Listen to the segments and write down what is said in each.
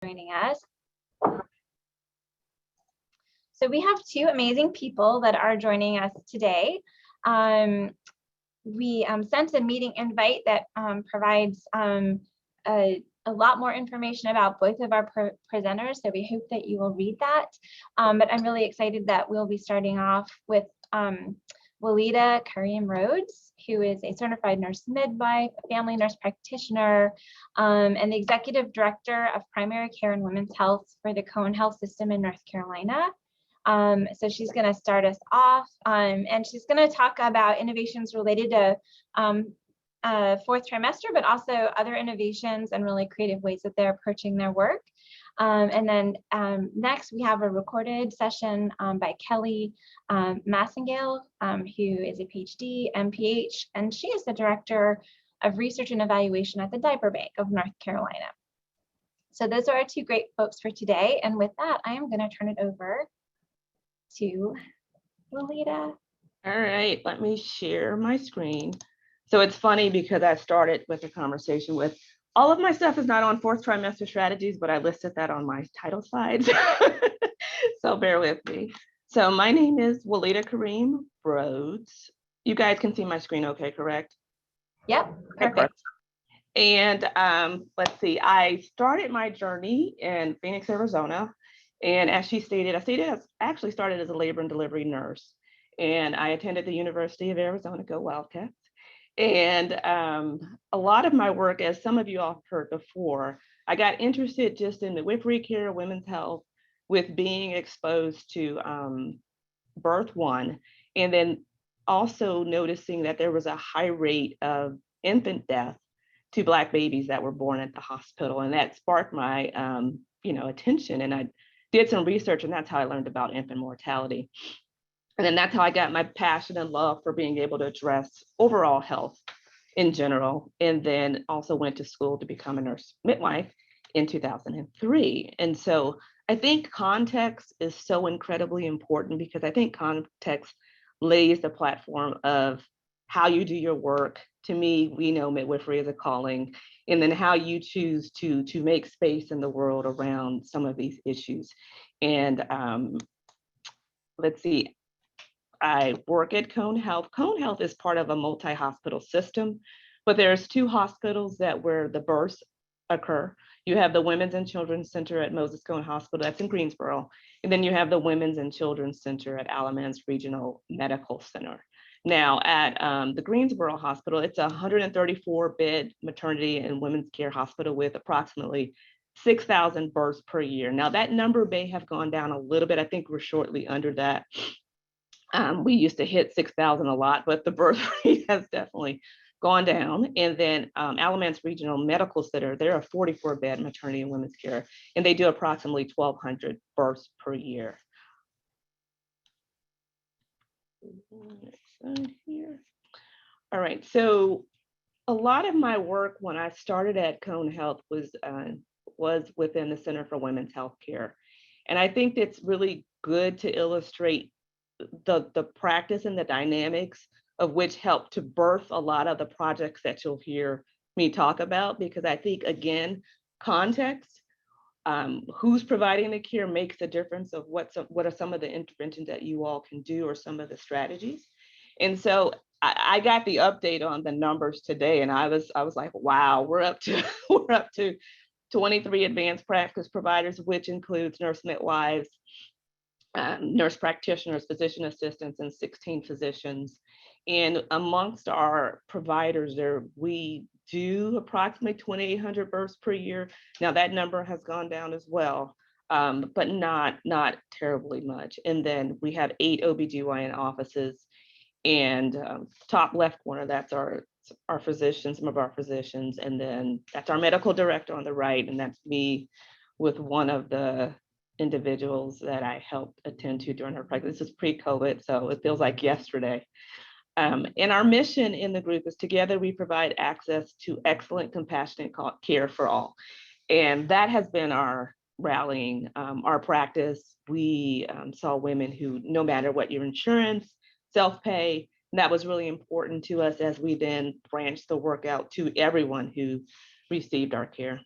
joining us. So we have two amazing people that are joining us today. We sent a meeting invite that provides a lot more information about both of our presenters, so we hope that you will read that. But I'm really excited that we'll be starting off with Walida Karim-Rhoades, who is a certified nurse midwife, family nurse practitioner, and the executive director of primary care and women's health for the Cone Health System in North Carolina. So she's going to start us off, and she's going to talk about innovations related to fourth trimester, but also other innovations and really creative ways that they're approaching their work. And then next we have a recorded session by Kelly Massengale, who is a PhD, MPH, and she is the director of research and evaluation at the Diaper Bank of North Carolina. So those are our two great folks for today. And with that, I am going to turn it over to Walida. All right, let me share my screen. So it's funny because I started with a conversation with all of my stuff is not on fourth trimester strategies, but I listed that on my title slides. So bear with me. So my name is Walida Karim-Rhoades. You guys can see my screen okay, correct? Yep, perfect. And let's see, I started my journey in Phoenix, Arizona. And as she stated, I actually started as a labor and delivery nurse. And I attended the University of Arizona, go Wildcats. And a lot of my work, as some of you all have heard before, I got interested just in midwifery care, women's health, with being exposed to birth one, and then also noticing that there was a high rate of infant death to Black babies that were born at the hospital. And that sparked my attention. And I did some research, and that's how I learned about infant mortality. And then that's how I got my passion and love for being able to address overall health in general. And then also went to school to become a nurse midwife in 2003. And so I think context is so incredibly important, because I think context lays the platform of how you do your work. To me, we know midwifery is a calling, and then how you choose to make space in the world around some of these issues. And let's see, I work at Cone Health. Cone Health is part of a multi-hospital system, but there's two hospitals where the births occur. You have the Women's and Children's Center at Moses Cone Hospital, that's in Greensboro, and then you have the Women's and Children's Center at Alamance Regional Medical Center. Now at the Greensboro Hospital, it's a 134-bed maternity and women's care hospital with approximately 6,000 births per year. Now that number may have gone down a little bit. I think we're shortly under that. We used to hit 6,000 a lot, but the birth rate has definitely gone down. And then Alamance Regional Medical Center, they're a 44-bed maternity and women's care, and they do approximately 1,200 births per year. Next slide here. All right, so a lot of my work when I started at Cone Health was within the Center for Women's Health Care. And I think it's really good to illustrate the practice and the dynamics of which help to birth a lot of the projects that you'll hear me talk about, because I think, again, context, who's providing the care makes a difference of what are some of the interventions that you all can do, or some of the strategies. And so I got the update on the numbers today, and I was like, wow, we're up to 23 advanced practice providers, which includes nurse midwives, nurse practitioners, physician assistants, and 16 physicians. And amongst our providers there, we do approximately 2,800 births per year. Now that number has gone down as well, but not terribly much. And then we have 8 OBGYN offices, and top left corner, that's our physicians, some of our physicians. And then that's our medical director on the right, and that's me with one of the individuals that I helped attend to during her pregnancy. This is pre-COVID, so it feels like yesterday. And our mission in the group is together we provide access to excellent, compassionate care for all. And that has been our rallying, our practice. We saw women who, no matter what your insurance, self-pay, and that was really important to us as we then branched the work out to everyone who received our care.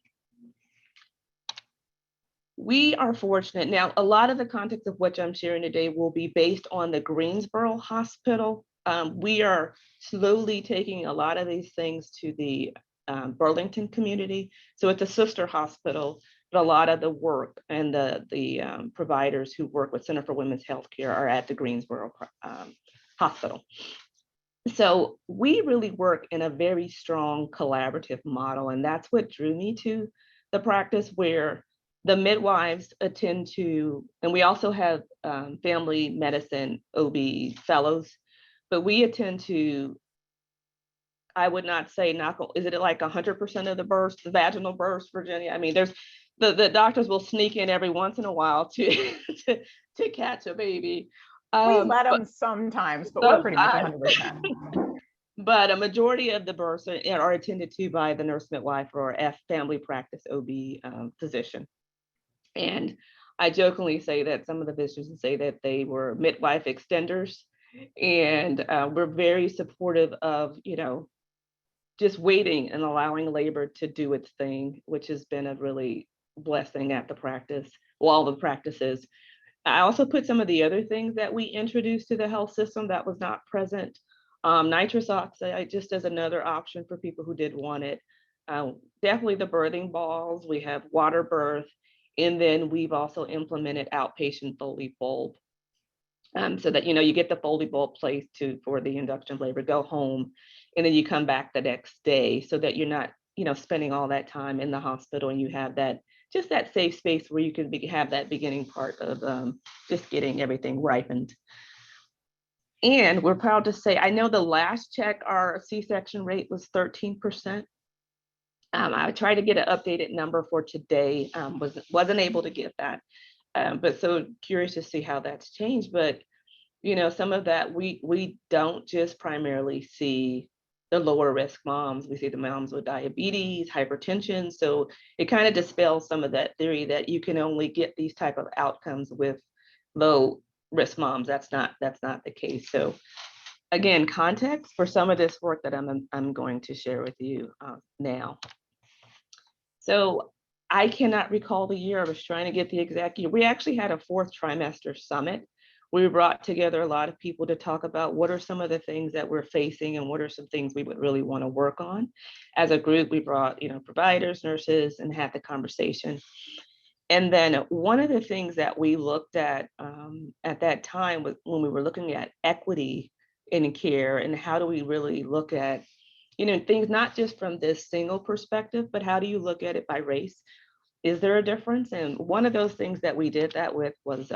We are fortunate. Now, a lot of the context of what I'm sharing today will be based on the Greensboro Hospital. We are slowly taking a lot of these things to the Burlington community. So it's a sister hospital, but a lot of the work and the providers who work with Center for Women's Healthcare are at the Greensboro Hospital. So we really work in a very strong collaborative model, and that's what drew me to the practice, where the midwives attend to, and we also have family medicine OB fellows, but we attend to, I would not say is it like 100% of the births, the vaginal births, Virginia? I mean, there's the doctors will sneak in every once in a while to to catch a baby. We let them sometimes, but we're pretty much 100%. But a majority of the births are attended to by the nurse midwife or a family practice OB physician. And I jokingly say that some of the physicians say that they were midwife extenders, and we're very supportive of, just waiting and allowing labor to do its thing, which has been a really blessing at the practice, all the practices. I also put some of the other things that we introduced to the health system that was not present. Nitrous oxide, just as another option for people who did want it. Definitely the birthing balls, we have water birth, and then we've also implemented outpatient Foley bulb. So that, you get the Foley bulb placed for the induction of labor, go home, and then you come back the next day, so that you're not, spending all that time in the hospital, and you have that safe space where you can have that beginning part of just getting everything ripened. And we're proud to say, I know the last check, our C-section rate was 13%. I tried to get an updated number for today, wasn't able to get that. But so curious to see how that's changed. But, some of that, we don't just primarily see the lower risk moms. We see the moms with diabetes, hypertension. So it kind of dispels some of that theory that you can only get these type of outcomes with low risk moms. That's not the case. So again, context for some of this work that I'm going to share with you now. So I cannot recall the year. I was trying to get the exact year. We actually had a 4th trimester summit. We brought together a lot of people to talk about what are some of the things that we're facing and what are some things we would really want to work on. As a group, we brought, providers, nurses, and had the conversation. And then one of the things that we looked at that time was when we were looking at equity in care, and how do we really look at, things not just from this single perspective, but how do you look at it by race? Is there a difference? And one of those things that we did that with was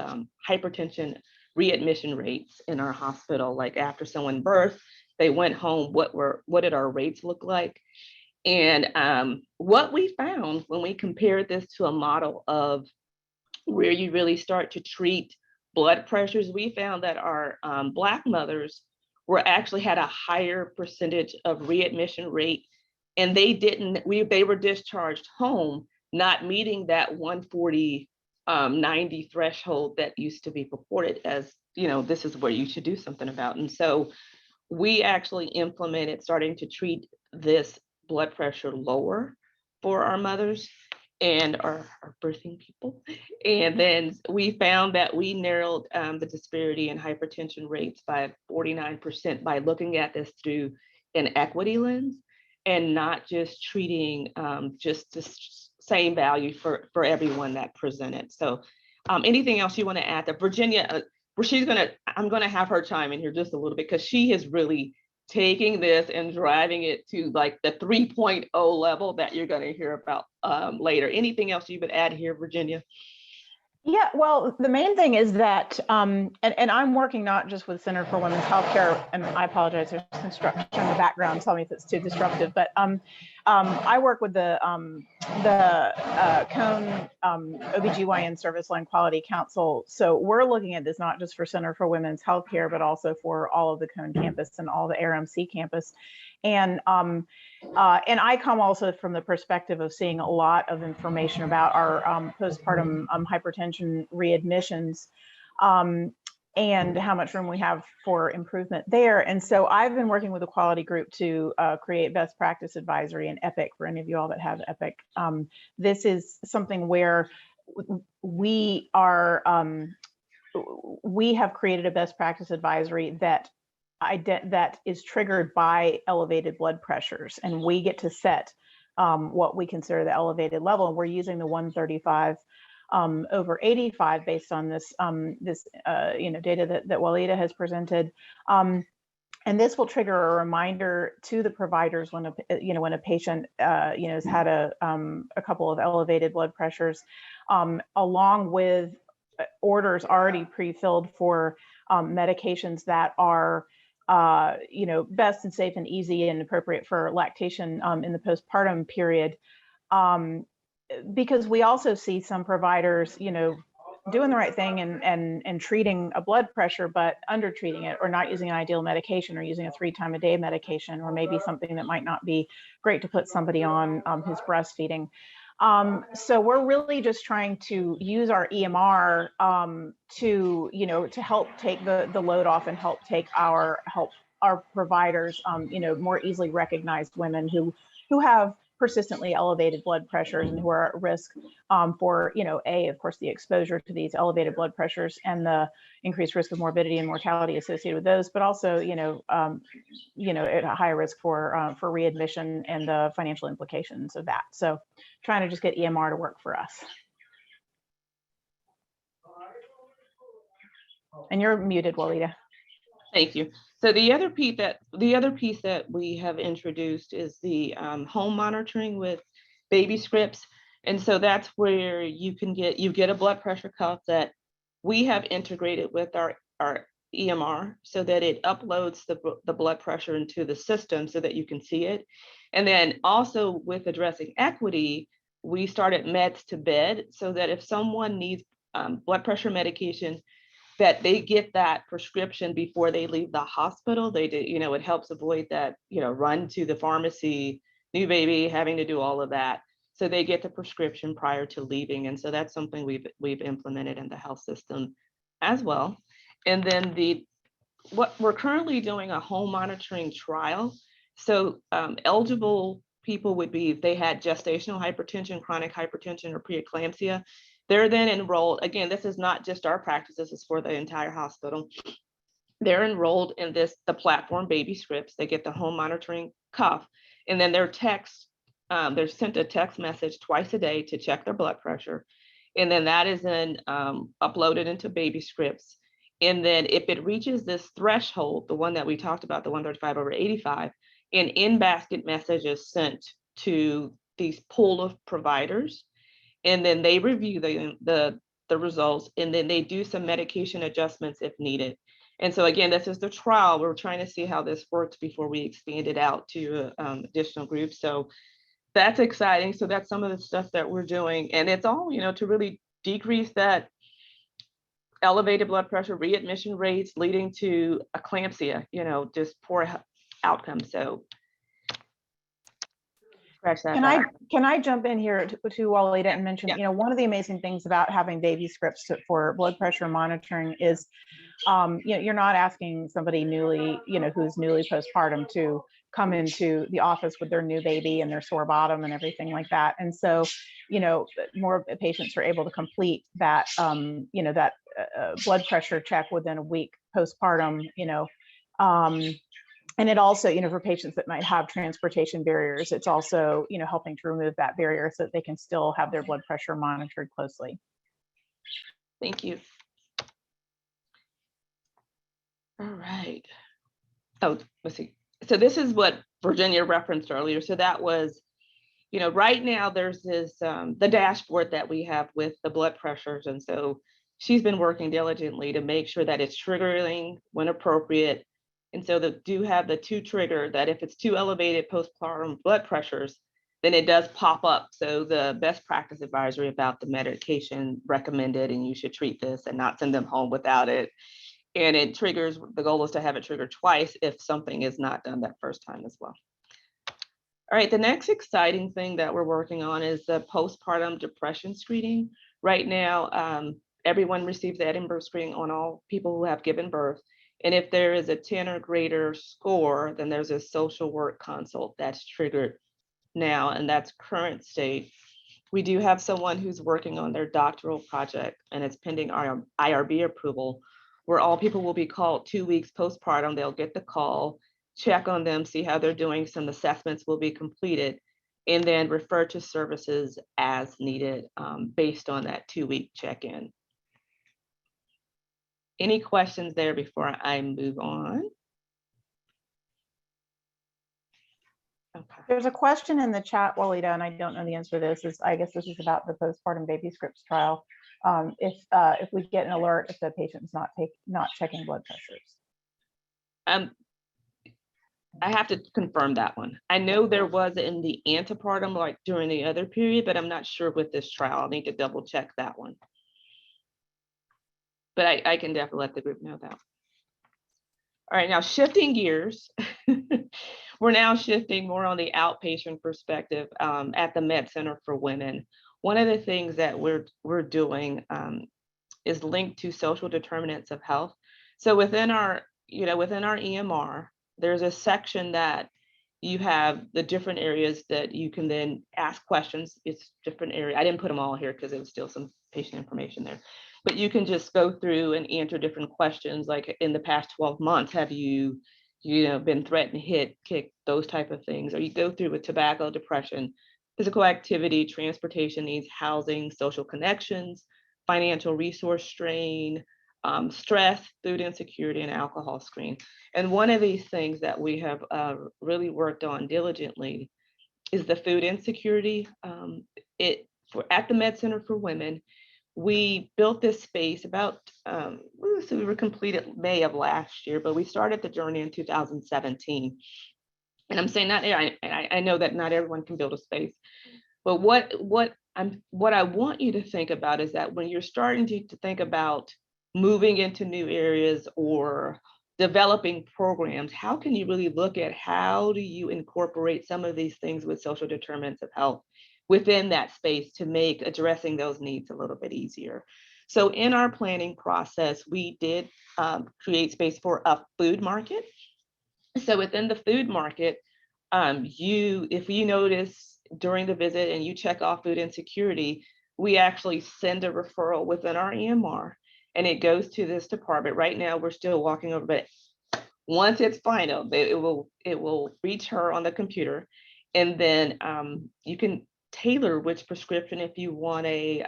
hypertension readmission rates in our hospital. Like after someone birthed, they went home, what did our rates look like? And what we found when we compared this to a model of where you really start to treat blood pressures, we found that our Black mothers actually had a higher percentage of readmission rate, and they were discharged home, not meeting that 140 90 threshold that used to be purported as, this is where you should do something about. And so we actually implemented starting to treat this blood pressure lower for our mothers and our birthing people. And then we found that we narrowed the disparity in hypertension rates by 49% by looking at this through an equity lens and not just treating just the same value for everyone that presented. So anything else you want to add to Virginia? I'm gonna have her chime in here just a little bit, because she is really taking this and driving it to like the 3.0 level that you're going to hear about later. Anything else you would add here, Virginia? Yeah, well, the main thing is that, and I'm working not just with Center for Women's Healthcare, and I apologize, there's construction in the background, tell me if it's too disruptive, but I work with the Cone OBGYN Service Line Quality Council. So we're looking at this not just for Center for Women's Healthcare, but also for all of the Cone campus and all the RMC campus. And I come also from the perspective of seeing a lot of information about our postpartum hypertension readmissions and how much room we have for improvement there. And so I've been working with a quality group to create best practice advisory and EPIC for any of you all that have EPIC. This is something where we have created a best practice advisory that is triggered by elevated blood pressures, and we get to set what we consider the elevated level, and we're using the 135 over 85 based on this data that Walida has presented. And this will trigger a reminder to the providers when a patient has had a couple of elevated blood pressures, along with orders already pre-filled for medications that are best and safe and easy and appropriate for lactation in the postpartum period. Because we also see some providers, doing the right thing and treating a blood pressure, but under treating it, or not using an ideal medication, or using a 3-time-a-day medication, or maybe something that might not be great to put somebody on who's breastfeeding. So we're really just trying to use our EMR to help take the load off and help our providers, more easily recognized women who have persistently elevated blood pressures and who are at risk for, of course, the exposure to these elevated blood pressures and the increased risk of morbidity and mortality associated with those, but also, at a high risk for readmission and the financial implications of that. So trying to just get EMR to work for us. And you're muted, Walida. Thank you. So the other piece that we have introduced is the home monitoring with baby scripts. And so that's where you get a blood pressure cuff that we have integrated with our EMR, so that it uploads the blood pressure into the system so that you can see it. And then also with addressing equity, we started meds to bed, so that if someone needs blood pressure medication, that they get that prescription before they leave the hospital. It helps avoid that, run to the pharmacy, new baby, having to do all of that. So they get the prescription prior to leaving. And so that's something we've implemented in the health system as well. And then what we're currently doing a home monitoring trial. So eligible people would be if they had gestational hypertension, chronic hypertension, or preeclampsia. They're then enrolled. Again, this is not just our practice, this is for the entire hospital. They're enrolled in the platform Baby Scripts. They get the home monitoring cuff, and then they're sent a text message twice a day to check their blood pressure. And then that is then uploaded into Baby Scripts. And then if it reaches this threshold, the one that we talked about, the 135 over 85, an in-basket message is sent to these pool of providers. And then they review the results, and then they do some medication adjustments if needed. And so again, this is the trial. We're trying to see how this works before we expand it out to additional groups. So that's exciting. So that's some of the stuff that we're doing. And it's all, to really decrease that elevated blood pressure, readmission rates leading to eclampsia, just poor outcomes. So Can I jump in here to Walida and mention, one of the amazing things about having Baby Scripts for blood pressure monitoring is, you're not asking somebody who's newly postpartum to come into the office with their new baby and their sore bottom and everything like that. And so, more patients are able to complete that, blood pressure check within a week postpartum, and it also, for patients that might have transportation barriers, it's also, helping to remove that barrier so that they can still have their blood pressure monitored closely. Thank you. All right. Oh, let's see. So this is what Virginia referenced earlier. So that was, right now there's this, the dashboard that we have with the blood pressures. And so she's been working diligently to make sure that it's triggering when appropriate. And so they do have the 2 trigger that if it's too elevated postpartum blood pressures, then it does pop up. So the best practice advisory about the medication recommended, and you should treat this and not send them home without it. And it triggers, the goal is to have it trigger twice if something is not done that first time as well. All right, the next exciting thing that we're working on is the postpartum depression screening. Right now, everyone receives the Edinburgh screening on all people who have given birth. And if there is a 10 or greater score, then there's a social work consult that's triggered now, and that's current state. We do have someone who's working on their doctoral project, and it's pending our IRB approval, where all people will be called 2 weeks postpartum. They'll get the call, check on them, see how they're doing. Some assessments will be completed, and then refer to services as needed based on that 2-week check-in. Any questions there before I move on? Okay. There's a question in the chat, Walida, and I don't know the answer to this. I guess this is about the postpartum baby scripts trial. If we get an alert if the patient's not checking blood pressures. I have to confirm that one. I know there was in the antepartum, like during the other period, but I'm not sure with this trial. I'll need to double check that one. But I can definitely let the group know that. All right, now shifting gears. We're now shifting more on the outpatient perspective at the Med Center for Women. One of the things that we're doing is linked to social determinants of health. So within our EMR, there's a section that you have the different areas that you can then ask questions. It's different area. I didn't put them all here because there was still some patient information there. But you can just go through and answer different questions, like in the past 12 months, have you been threatened, hit, kicked, those type of things. Or you go through with tobacco, depression, physical activity, transportation needs, housing, social connections, financial resource strain, stress, food insecurity, and alcohol screen. And one of these things that we have really worked on diligently is the food insecurity. At the Med Center for Women, we built this space about, so we were completed May of last year, but we started the journey in 2017. And I'm saying I know that not everyone can build a space, but what I want you to think about is that when you're starting to think about moving into new areas or developing programs, how can you really look at how do you incorporate some of these things with social determinants of health within that space to make addressing those needs a little bit easier. So in our planning process, we did create space for a food market. So within the food market, if you notice during the visit and you check off food insecurity, we actually send a referral within our EMR and it goes to this department. Right now, we're still walking over, but once it's final, it will reach her on the computer. And then you can tailor which prescription, if you want a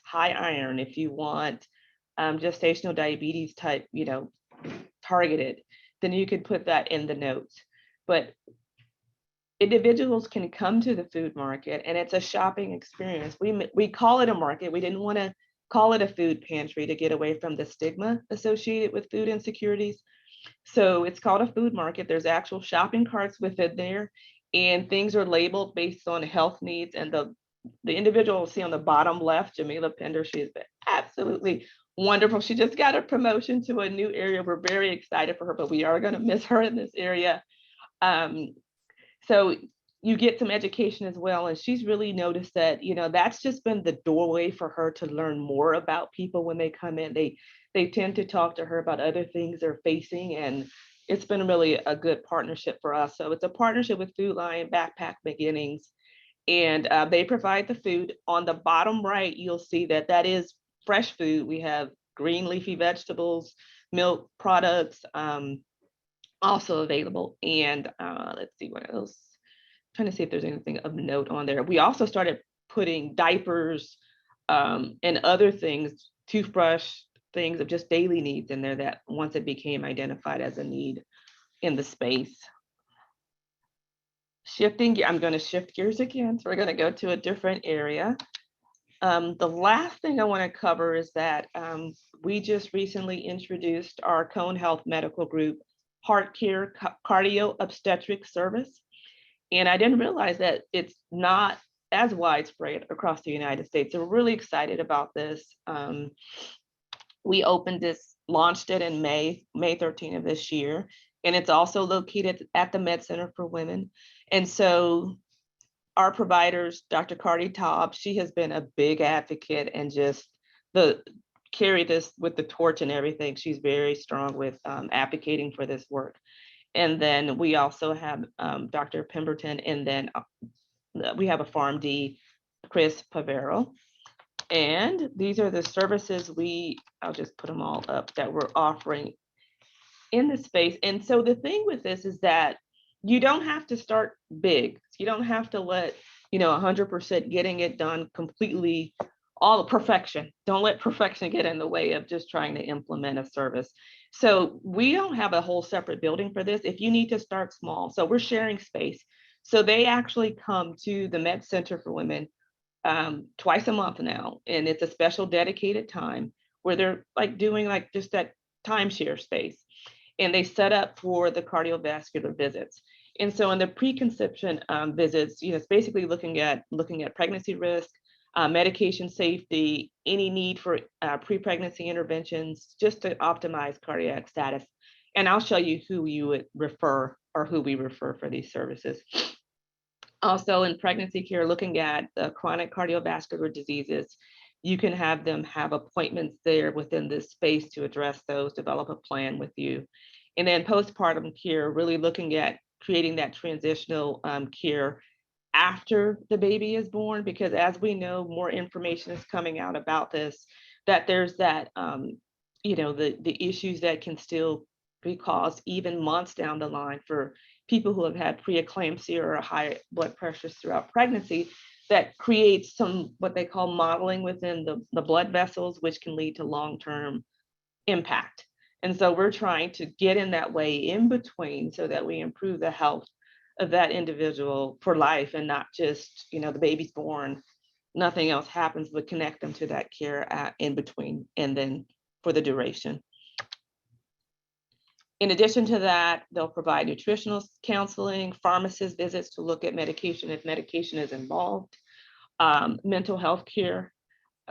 high iron, if you want gestational diabetes type, targeted, then you could put that in the notes. But individuals can come to the food market and it's a shopping experience. We call it a market. We didn't want to call it a food pantry to get away from the stigma associated with food insecurities. So it's called a food market. There's actual shopping carts within there, and things are labeled based on health needs. And the individual will see on the bottom left, Jamila Pender, she has been absolutely wonderful. She just got a promotion to a new area. We're very excited for her, but we are going to miss her in this area. So you get some education as well. And she's really noticed that, that's just been the doorway for her to learn more about people when they come in. They tend to talk to her about other things they're facing, and it's been really a good partnership for us. So it's a partnership with Food Lion Backpack Beginnings, and they provide the food. On the bottom right, you'll see that is fresh food. We have green leafy vegetables, milk products also available. And let's see what else. I'm trying to see if there's anything of note on there. We also started putting diapers and other things, toothbrush, things of just daily needs in there that once it became identified as a need in the space. I'm going to shift gears again. So we're going to go to a different area. The last thing I want to cover is that we just recently introduced our Cone Health Medical Group Heart Care Cardio Obstetric Service. And I didn't realize that it's not as widespread across the United States. So we're really excited about this. We launched it in May 13 of this year, and it's also located at the Med Center for Women. And so our providers, Dr. Cardi Taub, she has been a big advocate and just carry this with the torch and everything. She's very strong with advocating for this work. And then we also have Dr. Pemberton, and then we have a PharmD Chris Pavero. And these are the services I'll just put them all up, that we're offering in the space. And so the thing with this is that you don't have to start big. You don't have to let, 100% getting it done completely, all perfection. Don't let perfection get in the way of just trying to implement a service. So we don't have a whole separate building for this. If you need to start small, so we're sharing space. So they actually come to the Med Center for Women twice a month now, and it's a special dedicated time where they're doing just that timeshare space, and they set up for the cardiovascular visits. And so in the preconception visits, it's basically looking at pregnancy risk, medication safety, any need for pre-pregnancy interventions, just to optimize cardiac status. And I'll show you who you would refer, or who we refer for these services. Also in pregnancy care, looking at chronic cardiovascular diseases, you can have them have appointments there within this space to address those, develop a plan with you. And then postpartum care, really looking at creating that transitional care after the baby is born, because as we know, more information is coming out about this, that there's that, the issues that can still be caused even months down the line for people who have had preeclampsia or high blood pressures throughout pregnancy, that creates some, what they call modeling within the blood vessels, which can lead to long-term impact. And so we're trying to get in that way in between so that we improve the health of that individual for life, and not just, the baby's born, nothing else happens, but connect them to that care in between, and then for the duration. In addition to that, they'll provide nutritional counseling, pharmacist visits to look at medication if medication is involved, mental health care,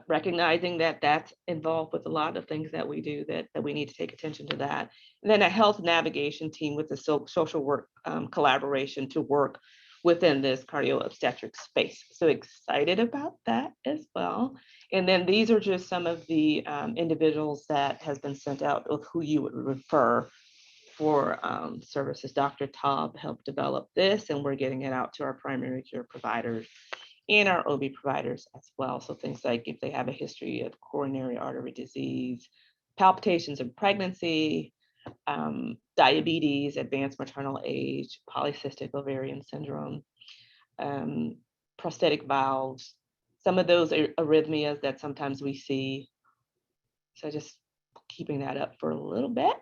recognizing that that's involved with a lot of things that we do, that we need to take attention to that. And then a health navigation team with the social work collaboration to work within this cardio obstetric space. So excited about that as well. And then these are just some of the individuals that has been sent out of who you would refer for services. Dr. Taub helped develop this, and we're getting it out to our primary care providers and our OB providers as well. So things like if they have a history of coronary artery disease, palpitations in pregnancy, diabetes, advanced maternal age, polycystic ovarian syndrome, prosthetic valves, some of those arrhythmias that sometimes we see. So just keeping that up for a little bit.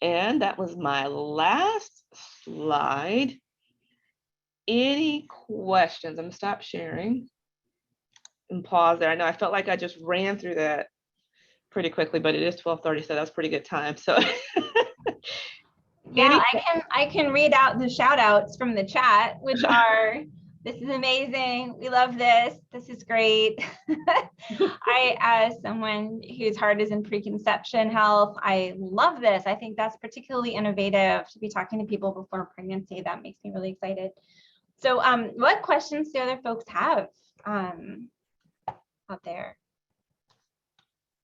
And that was my last slide. Any questions? I'm gonna stop sharing and pause there. I know I felt like I just ran through that pretty quickly, but it is 12:30, so that's pretty good time. So yeah, I can read out the shout outs from the chat, which are, this is amazing. We love this. This is great. I, as someone whose heart is in preconception health, I love this. I think that's particularly innovative to be talking to people before pregnancy. That makes me really excited. So what questions do other folks have out there?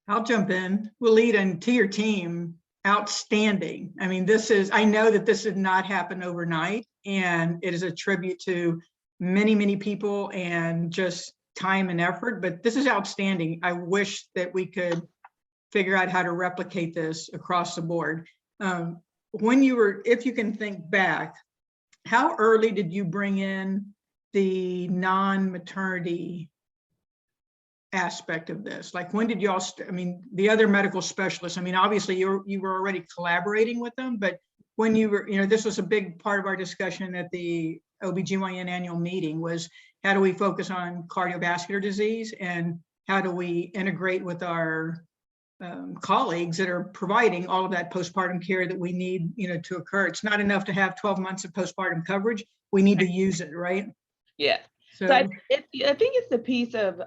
I'll jump in. Walida, and to your team, outstanding. I mean, I know that this did not happen overnight, and it is a tribute to many, many people and just time and effort, but this is outstanding. I wish that we could figure out how to replicate this across the board. If you can think back, how early did you bring in the non-maternity aspect of this? Like, when did y'all, the other medical specialists, obviously you were already collaborating with them, but when you were, this was a big part of our discussion at the OBGYN annual meeting, was how do we focus on cardiovascular disease, and how do we integrate with our colleagues that are providing all of that postpartum care that we need, to occur. It's not enough to have 12 months of postpartum coverage. We need to use it, right? Yeah. So I think it's the piece of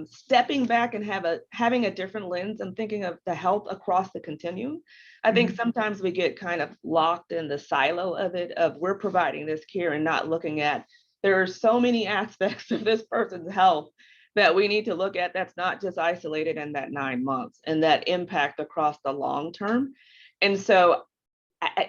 stepping back and having a different lens and thinking of the health across the continuum. I think sometimes we get kind of locked in the silo of it, of we're providing this care and not looking at, there are so many aspects of this person's health that we need to look at, that's not just isolated in that 9 months, and that impact across the long term. And so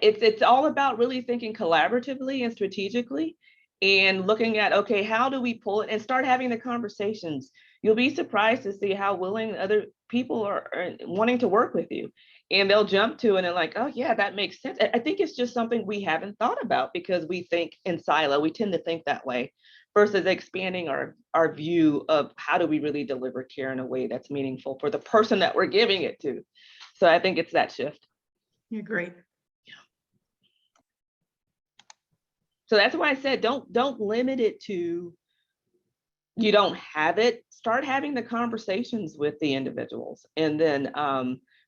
it's all about really thinking collaboratively and strategically, and looking at, okay, how do we pull it and start having the conversations? You'll be surprised to see how willing other people are wanting to work with you. And they'll jump to it and they're like, oh yeah, that makes sense. I think it's just something we haven't thought about because we think in silo. We tend to think that way versus expanding our view of how do we really deliver care in a way that's meaningful for the person that we're giving it to. So I think it's that shift. You're great. So that's why I said, don't limit it to, you don't have it. Start having the conversations with the individuals, and then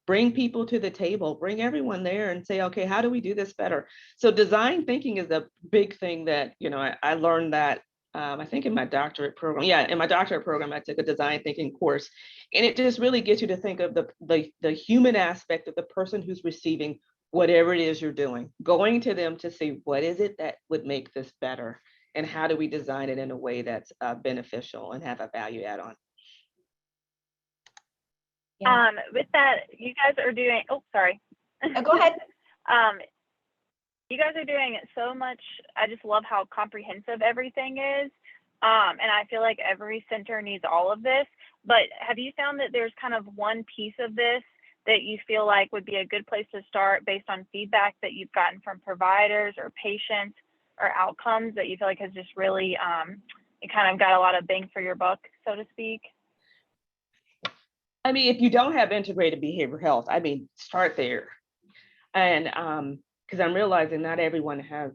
bring people to the table, bring everyone there and say, okay, how do we do this better? So design thinking is a big thing that, I learned that, I think in my doctorate program. Yeah, in my doctorate program, I took a design thinking course, and it just really gets you to think of the human aspect of the person who's receiving whatever it is you're doing, going to them to see what is it that would make this better, and how do we design it in a way that's beneficial and have a value add on. Yeah. With that, you guys are doing, oh, sorry. Go ahead. You guys are doing so much. I just love how comprehensive everything is. And I feel like every center needs all of this, but have you found that there's kind of one piece of this that you feel like would be a good place to start based on feedback that you've gotten from providers or patients or outcomes that you feel like has just really, you kind of got a lot of bang for your buck, so to speak? I mean, if you don't have integrated behavioral health, start there. And because I'm realizing not everyone has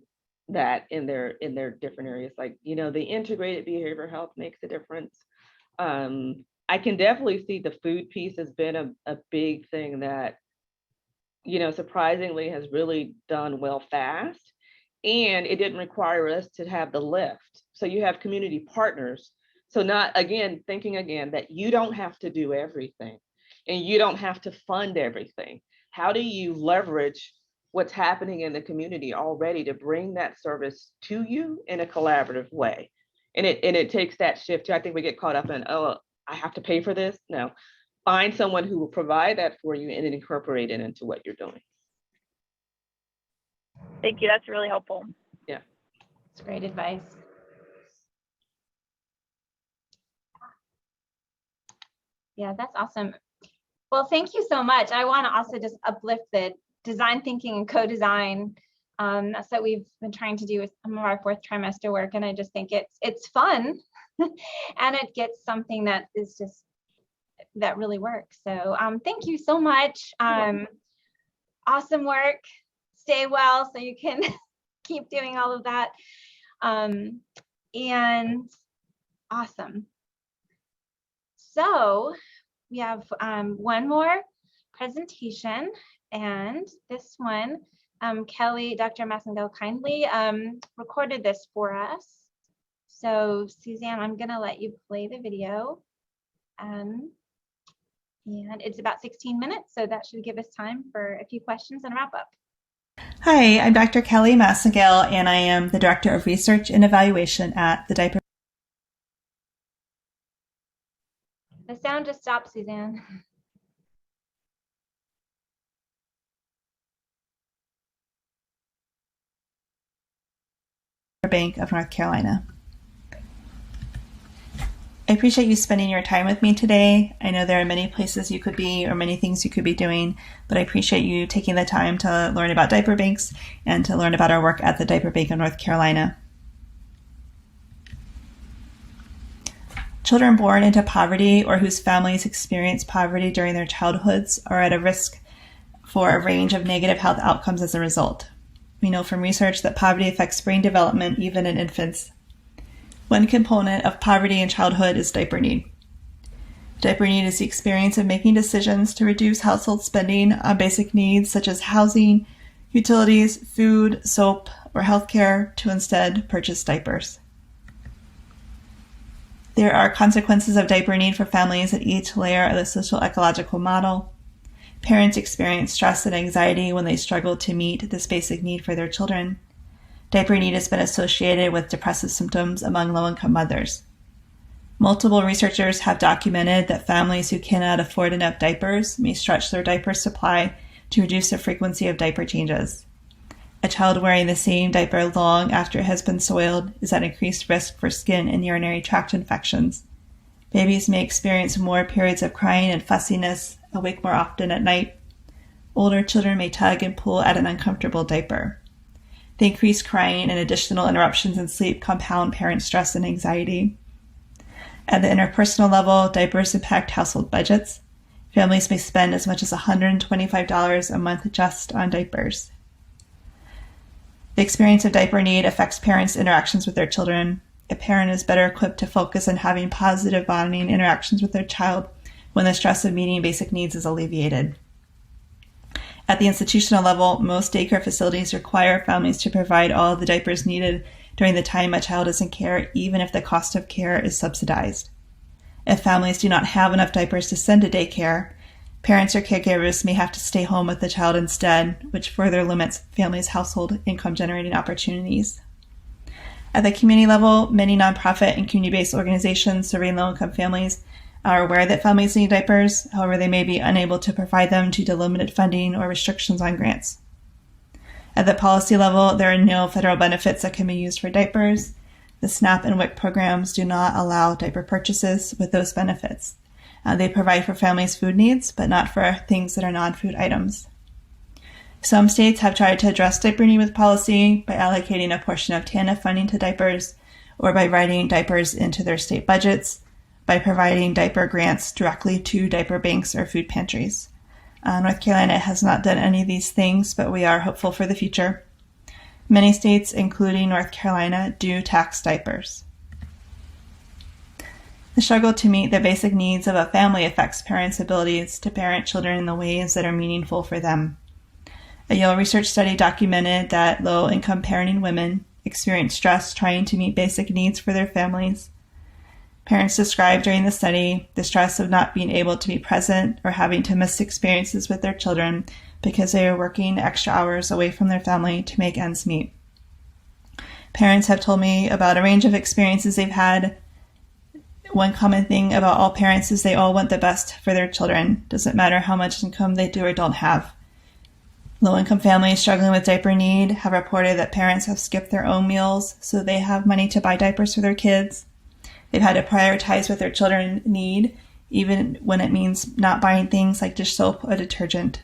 that in their different areas. Like, the integrated behavioral health makes a difference. I can definitely see the food piece has been a big thing that, surprisingly has really done well fast. And it didn't require us to have the lift. So you have community partners. So thinking again that you don't have to do everything and you don't have to fund everything. How do you leverage what's happening in the community already to bring that service to you in a collaborative way? And it takes that shift too. I think we get caught up in, oh, I have to pay for this. No, find someone who will provide that for you and then incorporate it into what you're doing. Thank you. That's really helpful. Yeah. It's great advice. Yeah, that's awesome. Well, thank you so much. I want to also just uplift the design thinking and co-design. That's what we've been trying to do with some of our fourth trimester work. And I just think it's fun and it gets something that is just, that really works. So thank you so much. Awesome work. Stay well so you can keep doing all of that. And awesome. So we have one more presentation, and this one, Kelly, Dr. Massengale kindly recorded this for us. So Suzanne, I'm gonna let you play the video. And it's about 16 minutes, so that should give us time for a few questions and wrap up. Hi, I'm Dr. Kelly Massengale, and I am the Director of Research and Evaluation at the Diaper. The sound just stopped, Suzanne. Bank of North Carolina. I appreciate you spending your time with me today. I know there are many places you could be or many things you could be doing, but I appreciate you taking the time to learn about diaper banks and to learn about our work at the Diaper Bank of North Carolina. Children born into poverty or whose families experience poverty during their childhoods are at a risk for a range of negative health outcomes as a result. We know from research that poverty affects brain development even in infants. One component of poverty in childhood is diaper need. Diaper need is the experience of making decisions to reduce household spending on basic needs such as housing, utilities, food, soap, or healthcare to instead purchase diapers. There are consequences of diaper need for families at each layer of the social ecological model. Parents experience stress and anxiety when they struggle to meet this basic need for their children. Diaper need has been associated with depressive symptoms among low-income mothers. Multiple researchers have documented that families who cannot afford enough diapers may stretch their diaper supply to reduce the frequency of diaper changes. A child wearing the same diaper long after it has been soiled is at increased risk for skin and urinary tract infections. Babies may experience more periods of crying and fussiness, awake more often at night. Older children may tug and pull at an uncomfortable diaper. The increased crying and additional interruptions in sleep compound parent stress and anxiety. At the interpersonal level, diapers impact household budgets. Families may spend as much as $125 a month just on diapers. The experience of diaper need affects parents' interactions with their children. A parent is better equipped to focus on having positive bonding interactions with their child when the stress of meeting basic needs is alleviated. At the institutional level, most daycare facilities require families to provide all of the diapers needed during the time a child is in care, even if the cost of care is subsidized. If families do not have enough diapers to send to daycare, parents or caregivers may have to stay home with the child instead, which further limits families' household income generating opportunities. At the community level, many nonprofit and community-based organizations serving low-income families are aware that families need diapers. However, they may be unable to provide them due to limited funding or restrictions on grants. At the policy level, there are no federal benefits that can be used for diapers. The SNAP and WIC programs do not allow diaper purchases with those benefits. They provide for families' food needs, but not for things that are non-food items. Some states have tried to address diaper need with policy by allocating a portion of TANF funding to diapers, or by writing diapers into their state budgets, by providing diaper grants directly to diaper banks or food pantries. North Carolina has not done any of these things, but we are hopeful for the future. Many states, including North Carolina, do tax diapers. The struggle to meet the basic needs of a family affects parents' abilities to parent children in the ways that are meaningful for them. A Yale research study documented that low-income parenting women experience stress trying to meet basic needs for their families. Parents described during the study the stress of not being able to be present or having to miss experiences with their children because they are working extra hours away from their family to make ends meet. Parents have told me about a range of experiences they've had. One common thing about all parents is they all want the best for their children. Doesn't matter how much income they do or don't have. Low-income families struggling with diaper need have reported that parents have skipped their own meals so they have money to buy diapers for their kids. They've had to prioritize what their children need, even when it means not buying things like dish soap or detergent.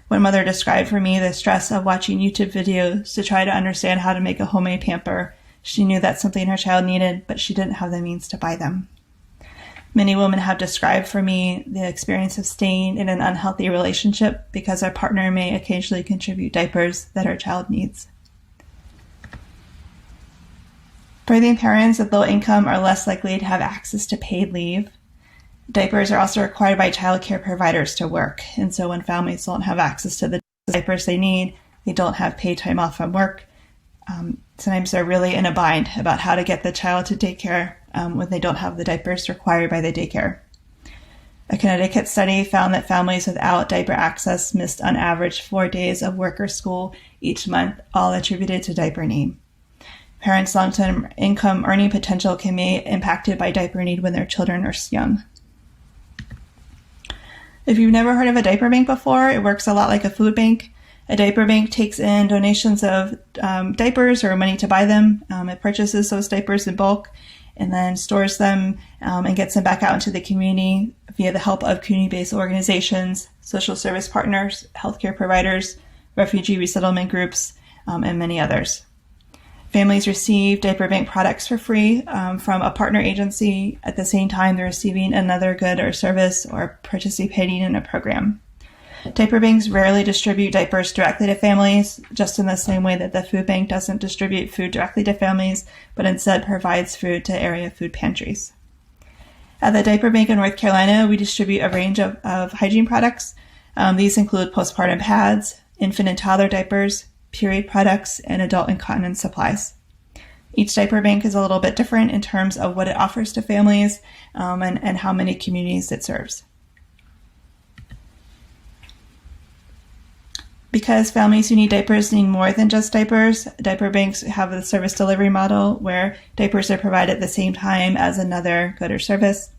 One mother described for me the stress of watching YouTube videos to try to understand how to make a homemade pamper. She knew that's something her child needed, but she didn't have the means to buy them. Many women have described for me the experience of staying in an unhealthy relationship because our partner may occasionally contribute diapers that our child needs. Birthing parents with low income are less likely to have access to paid leave. Diapers are also required by child care providers to work, and so when families don't have access to the diapers they need, they don't have paid time off from work. Sometimes they're really in a bind about how to get the child to daycare when they don't have the diapers required by the daycare. A Connecticut study found that families without diaper access missed on average 4 days of work or school each month, all attributed to diaper need. Parents' long-term income earning potential can be impacted by diaper need when their children are young. If you've never heard of a diaper bank before, it works a lot like a food bank. A diaper bank takes in donations of diapers or money to buy them. It purchases those diapers in bulk and then stores them and gets them back out into the community via the help of community-based organizations, social service partners, healthcare providers, refugee resettlement groups, and many others. Families receive diaper bank products for free from a partner agency. At the same time, they're receiving another good or service or participating in a program. Diaper banks rarely distribute diapers directly to families, just in the same way that the food bank doesn't distribute food directly to families, but instead provides food to area food pantries. At the Diaper Bank in North Carolina, we distribute a range of hygiene products. These include postpartum pads, infant and toddler diapers, period products, and adult incontinence supplies. Each diaper bank is a little bit different in terms of what it offers to families and how many communities it serves. Because families who need diapers need more than just diapers, diaper banks have a service delivery model where diapers are provided at the same time as another good or service.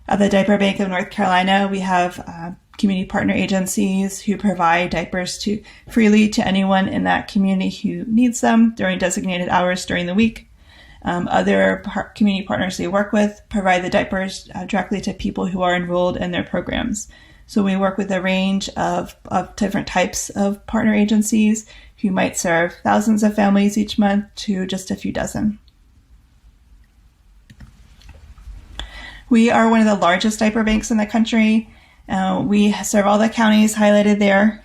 At the Diaper Bank of North Carolina, we have community partner agencies who provide diapers freely to anyone in that community who needs them during designated hours during the week. Other community partners we work with provide the diapers directly to people who are enrolled in their programs. So we work with a range of different types of partner agencies who might serve thousands of families each month to just a few dozen. We are one of the largest diaper banks in the country. We serve all the counties highlighted there.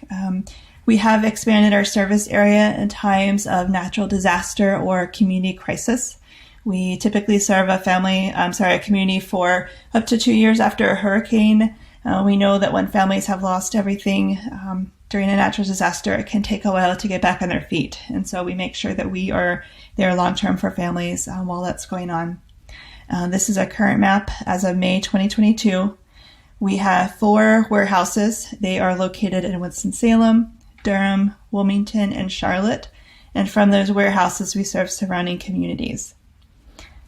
We have expanded our service area in times of natural disaster or community crisis. We typically serve a community for up to 2 years after a hurricane. We know that when families have lost everything during a natural disaster, it can take a while to get back on their feet. And so we make sure that we are there long-term for families while that's going on. This is a current map as of May 2022. We have 4 warehouses. They are located in Winston-Salem, Durham, Wilmington, and Charlotte. And from those warehouses, we serve surrounding communities.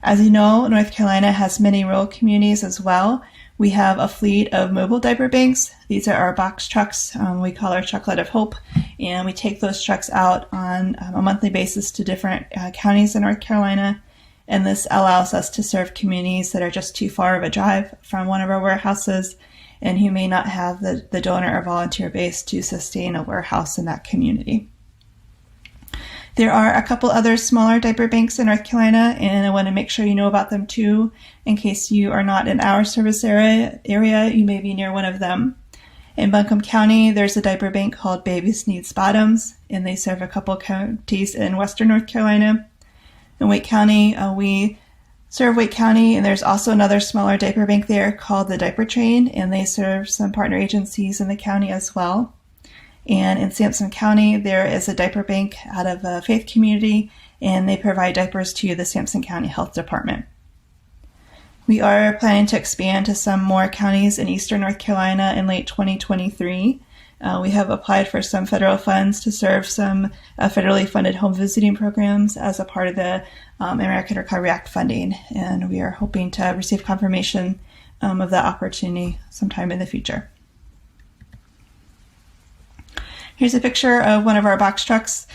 As you know, North Carolina has many rural communities as well. We have a fleet of mobile diaper banks. These are our box trucks. We call our Trucklet of Hope. And we take those trucks out on a monthly basis to different counties in North Carolina. And this allows us to serve communities that are just too far of a drive from one of our warehouses and who may not have the donor or volunteer base to sustain a warehouse in that community. There are a couple other smaller diaper banks in North Carolina, and I want to make sure you know about them too. In case you are not in our service area, you may be near one of them. In Buncombe County, there's a diaper bank called Babies Needs Bottoms, and they serve a couple counties in western North Carolina. In Wake County, we serve Wake County, and there's also another smaller diaper bank there called the Diaper Train, and they serve some partner agencies in the county as well. And in Sampson County, there is a diaper bank out of a faith community, and they provide diapers to the Sampson County Health Department. We are planning to expand to some more counties in eastern North Carolina in late 2023. We have applied for some federal funds to serve some federally funded home visiting programs as a part of the American Recovery Act funding, and we are hoping to receive confirmation of that opportunity sometime in the future. Here's a picture of one of our box trucks.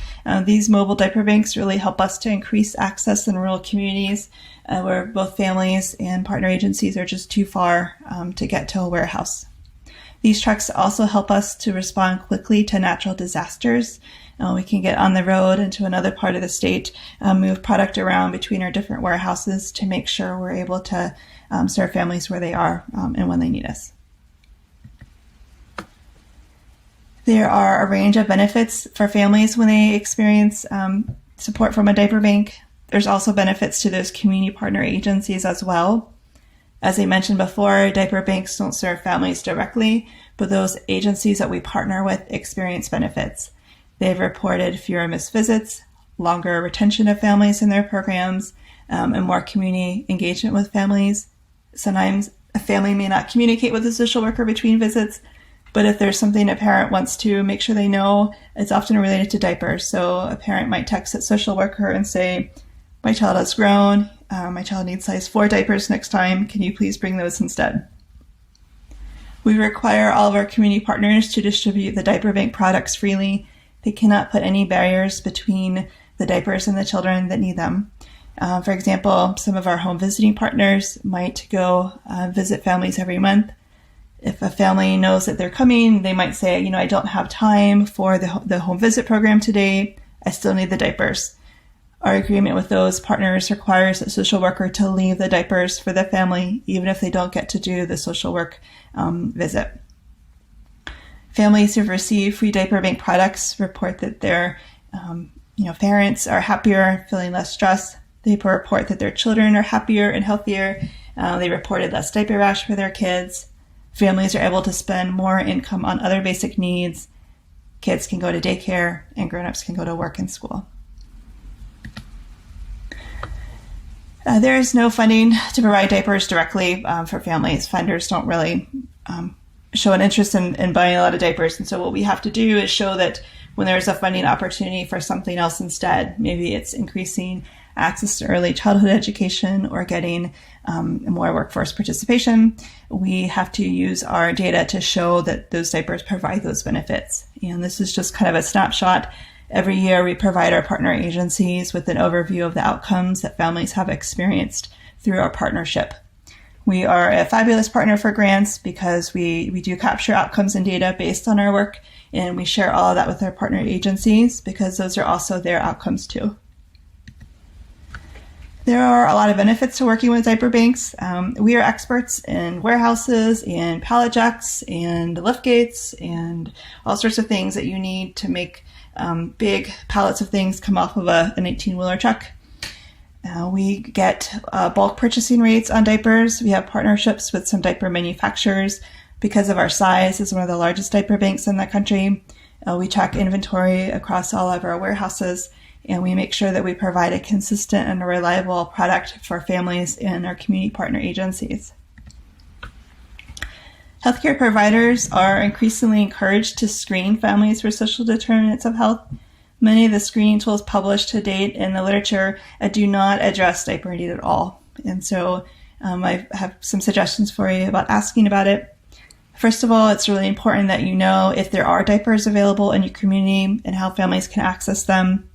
These mobile diaper banks really help us to increase access in rural communities where both families and partner agencies are just too far to get to a warehouse. These trucks also help us to respond quickly to natural disasters. We can get on the road into another part of the state, move product around between our different warehouses to make sure we're able to serve families where they are and when they need us. There are a range of benefits for families when they experience support from a diaper bank. There's also benefits to those community partner agencies as well. As I mentioned before, diaper banks don't serve families directly, but those agencies that we partner with experience benefits. They've reported fewer missed visits, longer retention of families in their programs, and more community engagement with families. Sometimes a family may not communicate with a social worker between visits, but if there's something a parent wants to make sure they know, it's often related to diapers. So a parent might text a social worker and say, my child has grown, my child needs size 4 diapers next time, can you please bring those instead? We require all of our community partners to distribute the diaper bank products freely. They cannot put any barriers between the diapers and the children that need them. For example, some of our home visiting partners might go visit families every month. If a family knows that they're coming, they might say, I don't have time for the home visit program today. I still need the diapers. Our agreement with those partners requires a social worker to leave the diapers for the family, even if they don't get to do the social work visit. Families who've received free diaper bank products report that their parents are happier, feeling less stress. They report that their children are happier and healthier. They reported less diaper rash for their kids. Families are able to spend more income on other basic needs. Kids can go to daycare, and grown-ups can go to work and school. There is no funding to provide diapers directly for families. Funders don't really show an interest in buying a lot of diapers. And so what we have to do is show that when there's a funding opportunity for something else instead, maybe it's increasing access to early childhood education or getting more workforce participation, we have to use our data to show that those diapers provide those benefits. And this is just kind of a snapshot. Every year we provide our partner agencies with an overview of the outcomes that families have experienced through our partnership. We are a fabulous partner for grants because we do capture outcomes and data based on our work, and we share all of that with our partner agencies because those are also their outcomes too. There are a lot of benefits to working with diaper banks. We are experts in warehouses and pallet jacks and lift gates and all sorts of things that you need to make big pallets of things come off of an 18-wheeler truck. We get bulk purchasing rates on diapers. We have partnerships with some diaper manufacturers. Because of our size as one of the largest diaper banks in the country, we track inventory across all of our warehouses, and we make sure that we provide a consistent and a reliable product for families and our community partner agencies. Healthcare providers are increasingly encouraged to screen families for social determinants of health. Many of the screening tools published to date in the literature do not address diaper need at all. And so I have some suggestions for you about asking about it. First of all, it's really important that you know if there are diapers available in your community and how families can access them.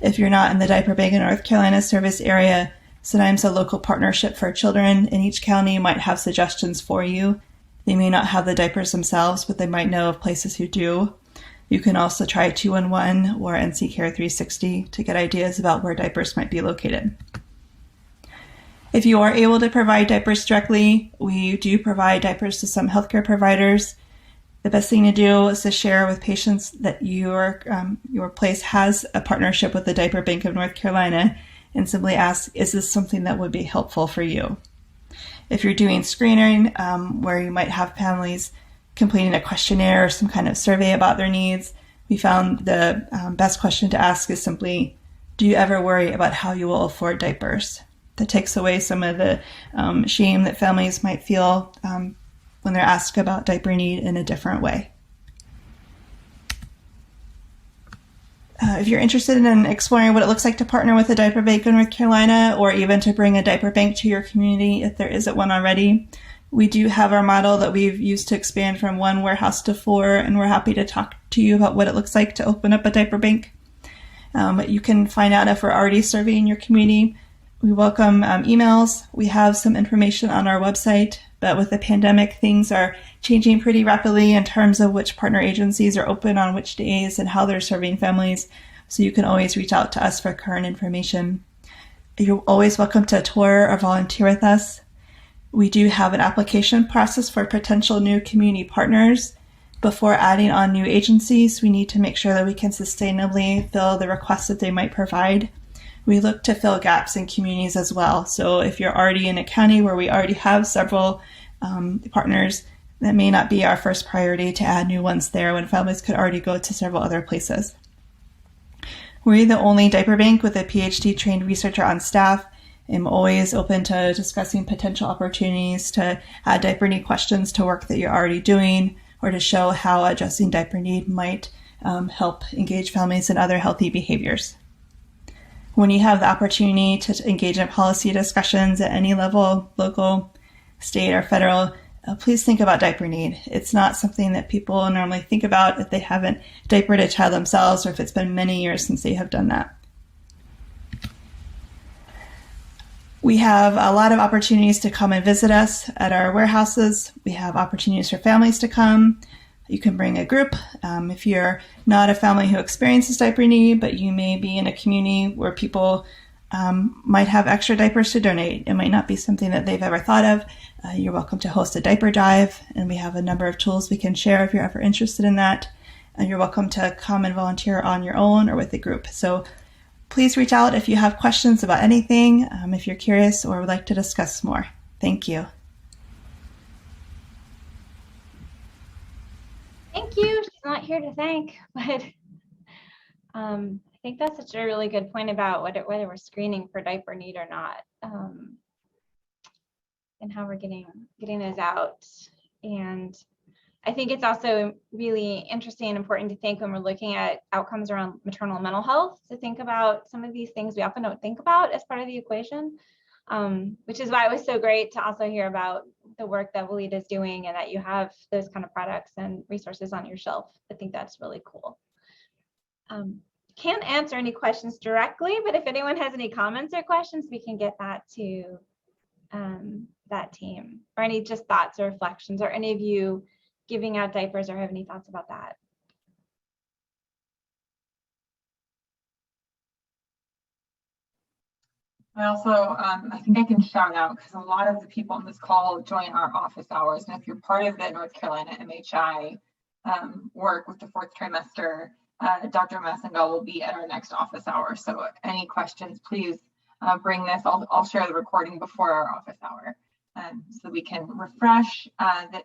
If you're not in the Diaper Bank of North Carolina service area, sometimes a local partnership for children in each county might have suggestions for you. They may not have the diapers themselves, but they might know of places who do. You can also try 211 or NC Care 360 to get ideas about where diapers might be located. If you are able to provide diapers directly, we do provide diapers to some healthcare providers. The best thing to do is to share with patients that your place has a partnership with the Diaper Bank of North Carolina and simply ask, is this something that would be helpful for you? If you're doing screening, where you might have families completing a questionnaire or some kind of survey about their needs, we found the best question to ask is simply, do you ever worry about how you will afford diapers? That takes away some of the shame that families might feel when they're asked about diaper need in a different way. If you're interested in exploring what it looks like to partner with a diaper bank in North Carolina, or even to bring a diaper bank to your community if there isn't one already, we do have our model that we've used to expand from 1 warehouse to 4, and we're happy to talk to you about what it looks like to open up a diaper bank. You can find out if we're already serving your community. We welcome emails. We have some information on our website, but with the pandemic, things are changing pretty rapidly in terms of which partner agencies are open on which days and how they're serving families. So you can always reach out to us for current information. You're always welcome to tour or volunteer with us. We do have an application process for potential new community partners. Before adding on new agencies, we need to make sure that we can sustainably fill the requests that they might provide. We look to fill gaps in communities as well. So if you're already in a county where we already have several partners, that may not be our first priority to add new ones there when families could already go to several other places. We're the only diaper bank with a PhD trained researcher on staff. I'm always open to discussing potential opportunities to add diaper need questions to work that you're already doing, or to show how addressing diaper need might help engage families in other healthy behaviors. When you have the opportunity to engage in policy discussions at any level, local, state, or federal, please think about diaper need. It's not something that people normally think about if they haven't diapered a child themselves, or if it's been many years since they have done that. We have a lot of opportunities to come and visit us at our warehouses. We have opportunities for families to come. You can bring a group. If you're not a family who experiences diaper need, but you may be in a community where people might have extra diapers to donate, it might not be something that they've ever thought of. You're welcome to host a diaper drive, and we have a number of tools we can share if you're ever interested in that. And you're welcome to come and volunteer on your own or with a group. So please reach out if you have questions about anything, if you're curious or would like to discuss more. Thank you. Thank you. She's not here to thank, but I think that's such a really good point about whether we're screening for diaper need or not, and how we're getting those out. And I think it's also really interesting and important to think when we're looking at outcomes around maternal mental health, to think about some of these things we often don't think about as part of the equation, which is why it was so great to also hear about the work that Walida is doing and that you have those kind of products and resources on your shelf. I think that's really cool. Can't answer any questions directly, but if anyone has any comments or questions, we can get that to that team, or any just thoughts or reflections, or any of you giving out diapers or have any thoughts about that. I also, I think I can shout out because a lot of the people on this call join our office hours. And if you're part of the North Carolina MHI work with the 4th trimester, Dr. Massengale will be at our next office hour. So any questions, please bring this. I'll share the recording before our office hour so we can refresh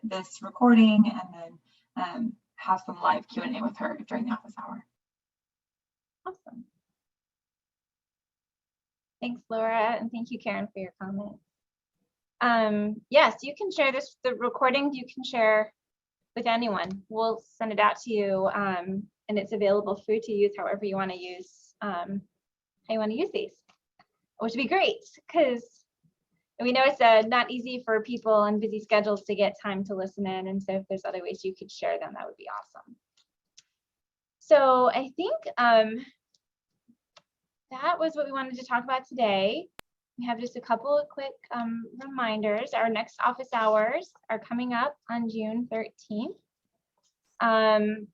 this recording and then have some live Q&A with her during the office hour. Awesome. Thanks, Laura, and thank you, Karen, for your comment. Yes, you can share this, the recording you can share with anyone. We'll send it out to you, and it's available free to use however you want to use, how you want to use these, which would be great, because we know it's not easy for people on busy schedules to get time to listen in, and so if there's other ways you could share them, that would be awesome. So I think that was what we wanted to talk about today. We have just a couple of quick reminders. Our next office hours are coming up on June 13th. Our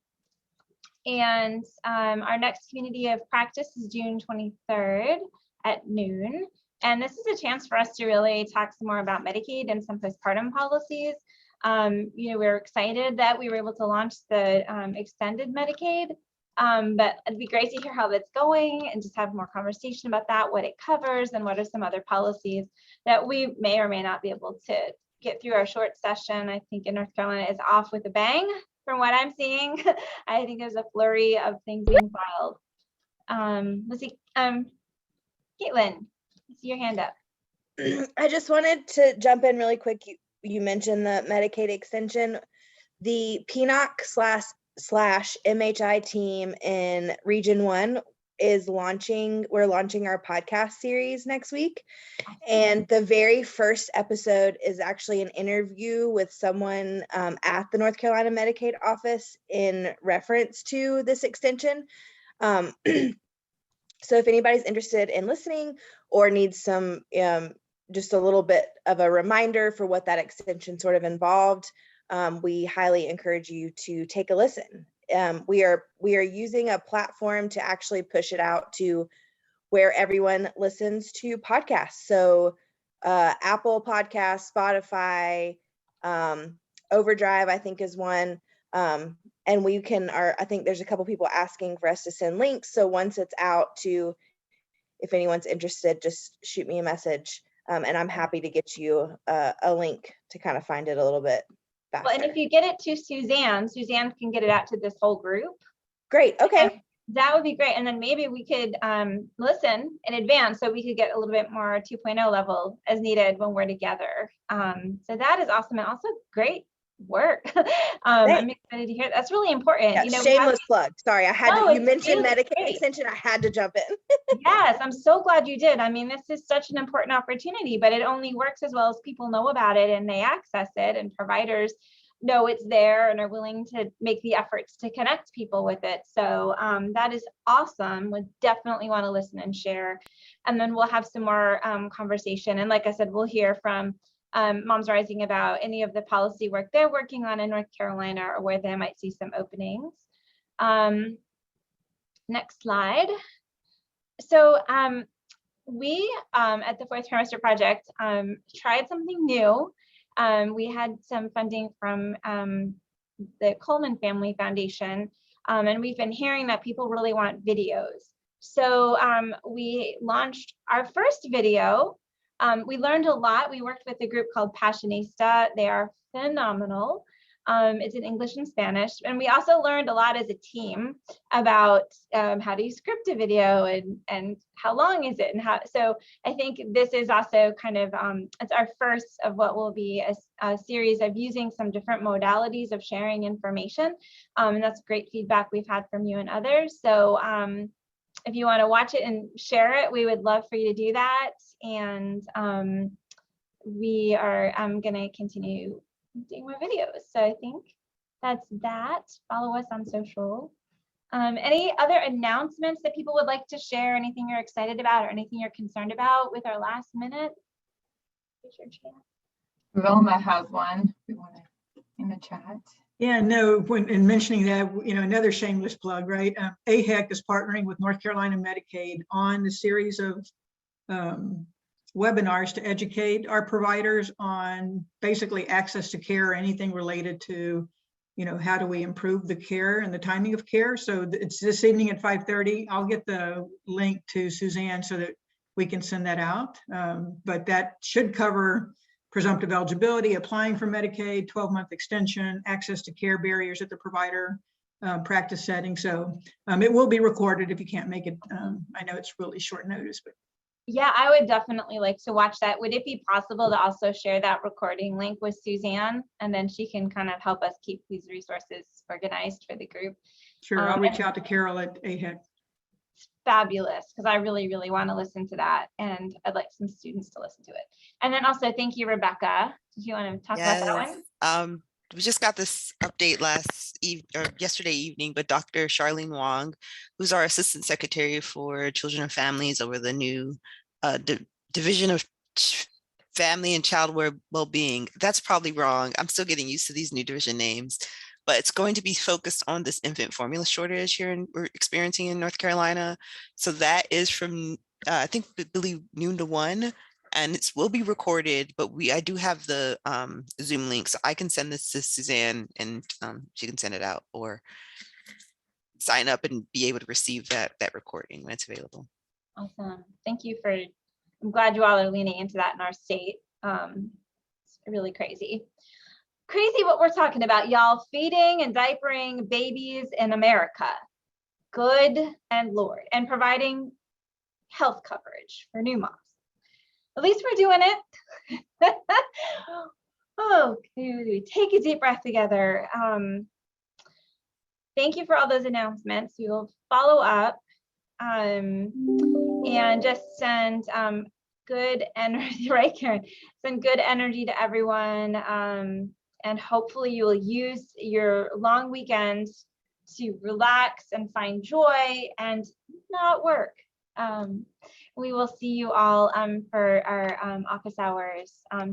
next community of practice is June 23rd at noon. And this is a chance for us to really talk some more about Medicaid and some postpartum policies. We're excited that we were able to launch the extended Medicaid. But it'd be great to hear how that's going and just have more conversation about that, what it covers, and what are some other policies that we may or may not be able to get through our short session. I think in North Carolina is off with a bang from what I'm seeing. I think there's a flurry of things being filed. Let's see, Caitlin, I see your hand up. I just wanted to jump in really quick. You mentioned the Medicaid extension. The PNOC / MHI team in Region 1 is launching, we're launching our podcast series next week. And the very first episode is actually an interview with someone at the North Carolina Medicaid office in reference to this extension. So if anybody's interested in listening or needs some, just a little bit of a reminder for what that extension sort of involved, we highly encourage you to take a listen. We are using a platform to actually push it out to where everyone listens to podcasts. So Apple Podcasts, Spotify, Overdrive, I think is one. And we can, I think there's a couple people asking for us to send links. So once it's out to, if anyone's interested, just shoot me a message. And I'm happy to get you a link to kind of find it a little bit faster. Well, and if you get it to Suzanne can get it out to this whole group. Great, okay. And that would be great. And then maybe we could listen in advance so we could get a little bit more 2.0 level as needed when we're together. So that is awesome, and also great work. I'm excited to hear. That's really important. Yeah, shameless plug. Sorry, I had to, you mentioned really Medicaid great. extension. I had to jump in. Yes, I'm so glad you did. I mean, this is such an important opportunity, but it only works as well as people know about it and they access it, and providers know it's there and are willing to make the efforts to connect people with it. So that is awesome. Would definitely want to listen and share. And then we'll have some more conversation. And like I said, we'll hear from Moms Rising about any of the policy work they're working on in North Carolina or where they might see some openings. Next slide. So we at the 4th Trimester Project tried something new. We had some funding from the Coleman Family Foundation, and we've been hearing that people really want videos. So we launched our first video. We learned a lot. We worked with a group called Passionista. They are phenomenal. It's in English and Spanish. And we also learned a lot as a team about how to you script a video and how long is it and how. So I think this is also kind of, it's our first of what will be a series of using some different modalities of sharing information. And that's great feedback we've had from you and others. So if you want to watch it and share it, we would love for you to do that. And we are going to continue doing more videos. So I think that's that. Follow us on social. Any other announcements that people would like to share? Anything you're excited about or anything you're concerned about with our last minute? Vilma has one. We want to in the chat. Yeah, no, when in mentioning that, another shameless plug, right? AHEC is partnering with North Carolina Medicaid on a series of webinars to educate our providers on basically access to care, anything related to, how do we improve the care and the timing of care. So it's this evening at 5:30. I'll get the link to Suzanne so that we can send that out. But that should cover presumptive eligibility, applying for Medicaid, 12-month extension, access to care barriers at the provider practice setting. So it will be recorded if you can't make it. I know it's really short notice, but. Yeah, I would definitely like to watch that. Would it be possible to also share that recording link with Suzanne? And then she can kind of help us keep these resources organized for the group. Sure, I'll reach out to Carol at AHEC. Fabulous, because I really, really want to listen to that. And I'd like some students to listen to it. And then also, thank you, Rebecca. Did you want to talk about that one? We just got this update yesterday evening, but Dr. Charlene Wong, who's our Assistant Secretary for Children and Families over the new Division of Family and Child Wellbeing. That's probably wrong. I'm still getting used to these new division names, but it's going to be focused on this infant formula shortage we're experiencing in North Carolina. So that is from, I believe noon to 1. And it will be recorded, but I do have the Zoom link, so I can send this to Suzanne and she can send it out or sign up and be able to receive that recording when it's available. Awesome. Thank you I'm glad you all are leaning into that in our state. It's really crazy. Crazy what we're talking about, y'all. Feeding and diapering babies in America. Good and Lord. And providing health coverage for new moms. At least we're doing it. Okay, take a deep breath together. Thank you for all those announcements. We will follow up and just send good energy, right, Karen? Send good energy to everyone. And hopefully you will use your long weekend to relax and find joy and not work. We will see you all for our office hours.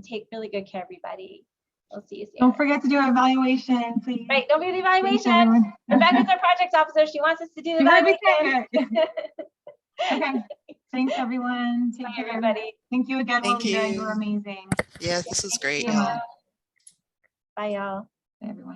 Take really good care, everybody. We'll see you soon. Don't forget to do our evaluation, please. Right, don't forget the evaluation. Rebecca's our project officer. She wants us to do the evaluation. Okay, thanks everyone. Take Bye, care, everybody. Thank you again, Thank Walida. you. You were amazing. Yes, this was great, Thank you. y'all. Bye, y'all. Bye, everyone.